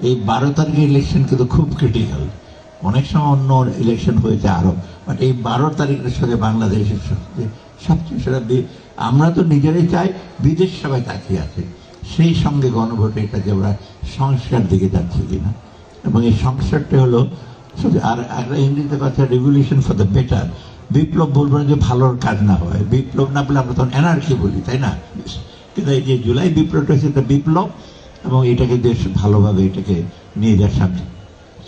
এই 12 তারিখের ইলেকশন কিন্তু খুব ক্রিটিক্যাল। অনেক সময় অন্য ইলেকশন হয়েছে আরও, বাট এই 12 তারিখের সঙ্গে বাংলাদেশের সঙ্গে সবচেয়ে সেটা আমরা তো নিজেরাই চাই, বিদেশ সবাই তাকিয়ে আছে সেই সঙ্গে গণভোটে এটা যে আমরা সংস্কার দিকে যাচ্ছি কিনা। এবং এই সংস্কারটা হলো আর একটা ইংরেজিতে কথা রেভলিউশন ফর দ্য বেটার। বিপ্লব বলবো না যে ভালোর কাজ না হয়, বিপ্লব না বলে আমরা তখন এনার্কি বলি, তাই না? কিন্তু এই যে জুলাই বিপ্লবটা হচ্ছে একটা বিপ্লব, এবং এটাকে দেশ ভালোভাবে এটাকে নিয়ে যাওয়ার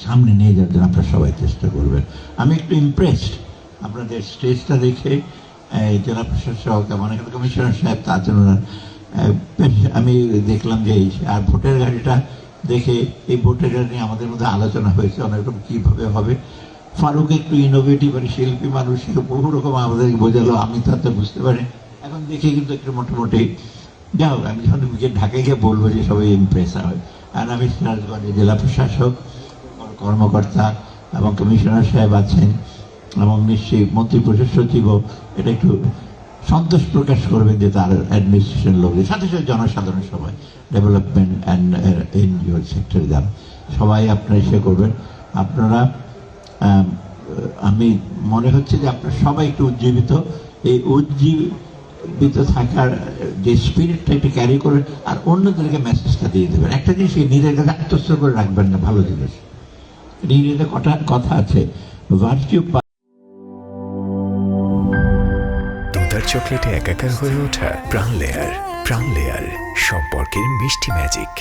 সামনে নিয়ে যাওয়ার জন্য আপনারা সবাই চেষ্টা করবেন। আমি একটু ইমপ্রেসড আপনাদের স্টেজটা দেখে, জেলা প্রশাসক এবং কমিশনার সাহেব তাজুল, আমি দেখলাম যে আর ভোটের গাড়িটা দেখে এই ভোটের গাড়ি নিয়ে আমাদের মধ্যে আলোচনা হয়েছে অনেক রকম কীভাবে হবে। ফারুক একটু ইনোভেটিভ আর শিল্পী মানুষ, বহু রকম আমাদেরকে বোঝালো, আমি তো আর বুঝতে পারি এখন দেখে কিন্তু একটু মোটামুটি যাও। আমি যখন ঢাকায় গিয়ে বলবো যে সবাই ইমপ্রেস হয়। আর আমি সিরাজগঞ্জের জেলা প্রশাসক, কর্মকর্তা এবং কমিশনার সাহেব আছেন, এবং নিশ্চয়ই মন্ত্রী পরিষদ সচিবও এটা একটু সন্তোষ প্রকাশ করবেন যে তার অ্যাডমিনিস্ট্রেশন লোকদের সাথে সাথে জনসাধারণ সবাই ডেভেলপমেন্ট অ্যান্ড এনজিও সেক্টরে যান, সবাই আপনারা এসে করবেন। আপনারা আমি মনে হচ্ছে যে আপনারা সবাই একটু উজ্জীবিত, এই উজ্জীবিত থাকার যে স্পিরিটটা একটু ক্যারি করবেন, আর অন্যদেরকে মেসেজটা দিয়ে দেবেন। একটা জিনিস নিজের কাছে আত্মস্থ করে রাখবেন না, ভালো জিনিস নিজেদের কথা আছে ভার্চু। দুধার চকলেটে একাকার হয়ে ওঠা প্রাণ লেয়ার, প্রাণ লেয়ার সম্পর্কের মিষ্টি ম্যাজিক।